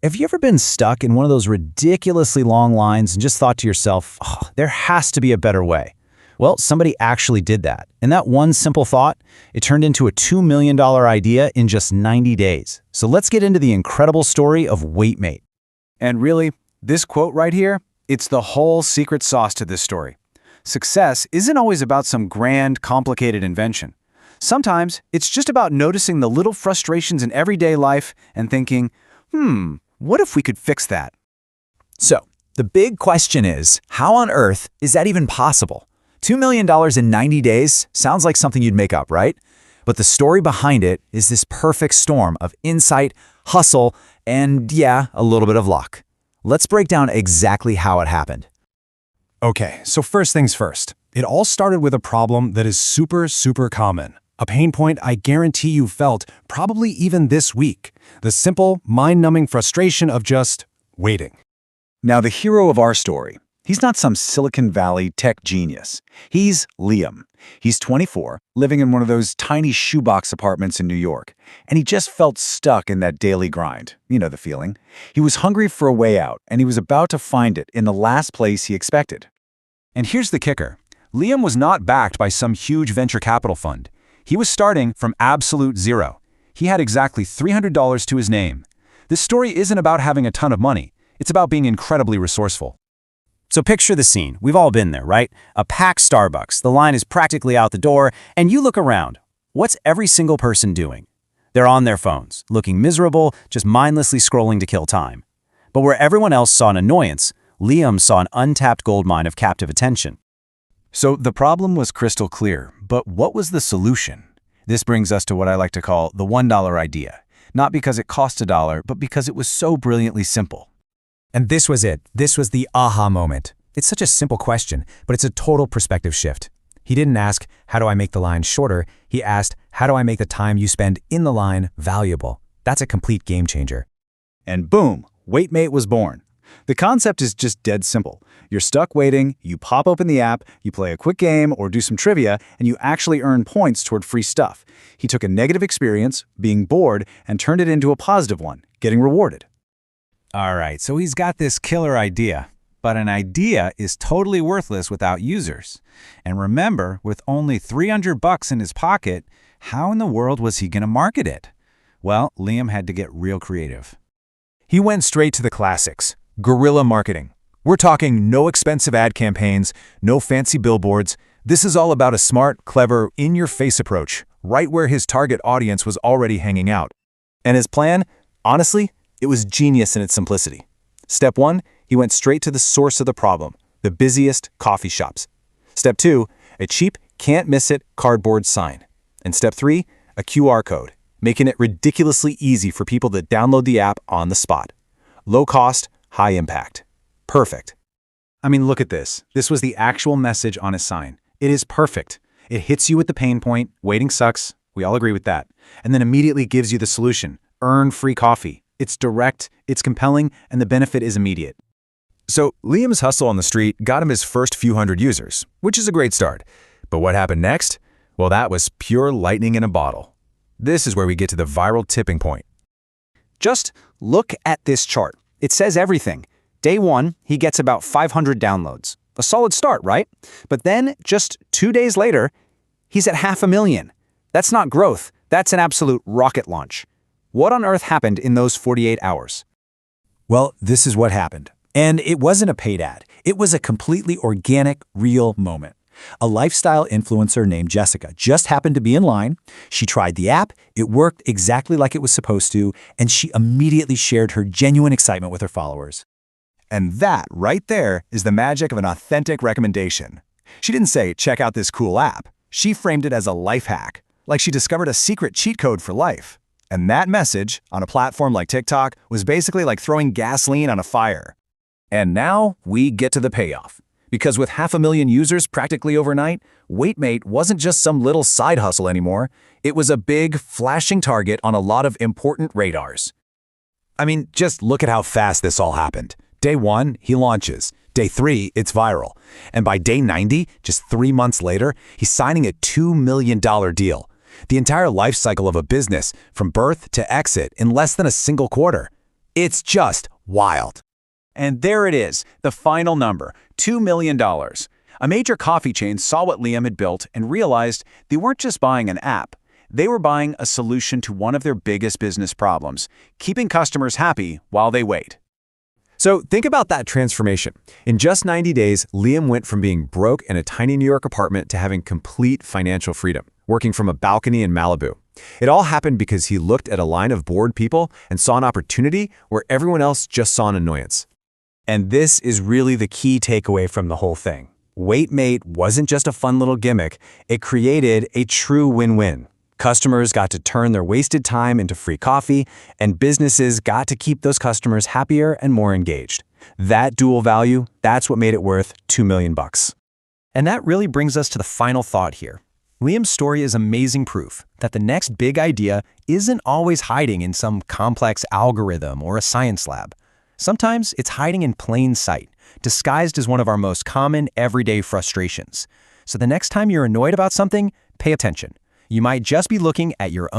Have you ever been stuck in one of those ridiculously long lines and just thought to yourself, oh, there has to be a better way? Well, somebody actually did that. And that one simple thought, it turned into a $2 million idea in just 90 days. So let's get into the incredible story of WaitMate. And really, this quote right here, it's the whole secret sauce to this story. Success isn't always about some grand, complicated invention. Sometimes it's just about noticing the little frustrations in everyday life and thinking, what if we could fix that? So, the big question is, how on earth is that even possible? $2 million in 90 days sounds like something you'd make up, right? But the story behind it is this perfect storm of insight, hustle, and yeah, a little bit of luck. Let's break down exactly how it happened. Okay, so first things first. It all started with a problem that is super common. A pain point I guarantee you felt probably even this week. The simple, mind-numbing frustration of just waiting. Now, the hero of our story, he's not some Silicon Valley tech genius. He's Liam. He's 24, living in one of those tiny shoebox apartments in New York. And he just felt stuck in that daily grind. You know the feeling. He was hungry for a way out, and he was about to find it in the last place he expected. And here's the kicker. Liam was not backed by some huge venture capital fund. He was starting from absolute zero. He had exactly $300 to his name. This story isn't about having a ton of money. It's about being incredibly resourceful. So picture the scene. We've all been there, right? A packed Starbucks. The line is practically out the door, and you look around. What's every single person doing? They're on their phones, looking miserable, just mindlessly scrolling to kill time. But where everyone else saw an annoyance, Liam saw an untapped goldmine of captive attention. So the problem was crystal clear, but what was the solution? This brings us to what I like to call the $1 idea. Not because it cost $1, but because it was so brilliantly simple. And this was it. This was the aha moment. It's such a simple question, but it's a total perspective shift. He didn't ask, how do I make the line shorter? He asked, how do I make the time you spend in the line valuable? That's a complete game changer. And boom, WaitMate was born. The concept is just dead simple. You're stuck waiting, you pop open the app, you play a quick game or do some trivia, and you actually earn points toward free stuff. He took a negative experience, being bored, and turned it into a positive one, getting rewarded. All right, so he's got this killer idea. But an idea is totally worthless without users. And remember, with only $300 in his pocket, how in the world was he going to market it? Well, Liam had to get real creative. He went straight to the classics. Guerrilla marketing. We're talking no expensive ad campaigns, no fancy billboards. This is all about a smart, clever, in-your-face approach, right where his target audience was already hanging out. And his plan? Honestly, it was genius in its simplicity. Step 1, he went straight to the source of the problem, the busiest coffee shops. Step 2, a cheap, can't-miss-it cardboard sign. And Step 3, a QR code, making it ridiculously easy for people to download the app on the spot. Low cost, high impact. Perfect. I mean, look at this. This was the actual message on his sign. It is perfect. It hits you with the pain point, waiting sucks, we all agree with that, and then immediately gives you the solution, earn free coffee. It's direct, it's compelling, and the benefit is immediate. So Liam's hustle on the street got him his first few hundred users, which is a great start. But what happened next? Well, that was pure lightning in a bottle. This is where we get to the viral tipping point. Just look at this chart. It says everything. Day 1, he gets about 500 downloads. A solid start, right? But then, just 2 days later, he's at 500,000. That's not growth. That's an absolute rocket launch. What on earth happened in those 48 hours? Well, this is what happened. And it wasn't a paid ad. It was a completely organic, real moment. A lifestyle influencer named Jessica just happened to be in line. She tried the app, it worked exactly like it was supposed to, and she immediately shared her genuine excitement with her followers. And that, right there, is the magic of an authentic recommendation. She didn't say, check out this cool app. She framed it as a life hack, like she discovered a secret cheat code for life. And that message, on a platform like TikTok, was basically like throwing gasoline on a fire. And now we get to the payoff. Because with 500,000 users practically overnight, WaitMate wasn't just some little side hustle anymore. It was a big, flashing target on a lot of important radars. I mean, just look at how fast this all happened. Day 1, he launches. Day 3, it's viral. And by day 90, just 3 months later, he's signing a $2 million deal. The entire life cycle of a business, from birth to exit, in less than a single quarter. It's just wild. And there it is, the final number, $2 million. A major coffee chain saw what Liam had built and realized they weren't just buying an app. They were buying a solution to one of their biggest business problems, keeping customers happy while they wait. So think about that transformation. In just 90 days, Liam went from being broke in a tiny New York apartment to having complete financial freedom, working from a balcony in Malibu. It all happened because he looked at a line of bored people and saw an opportunity where everyone else just saw an annoyance. And this is really the key takeaway from the whole thing. WaitMate wasn't just a fun little gimmick, it created a true win-win. Customers got to turn their wasted time into free coffee, and businesses got to keep those customers happier and more engaged. That dual value, that's what made it worth $2 million. And that really brings us to the final thought here. Liam's story is amazing proof that the next big idea isn't always hiding in some complex algorithm or a science lab. Sometimes it's hiding in plain sight, disguised as one of our most common everyday frustrations. So the next time you're annoyed about something, pay attention. You might just be looking at your own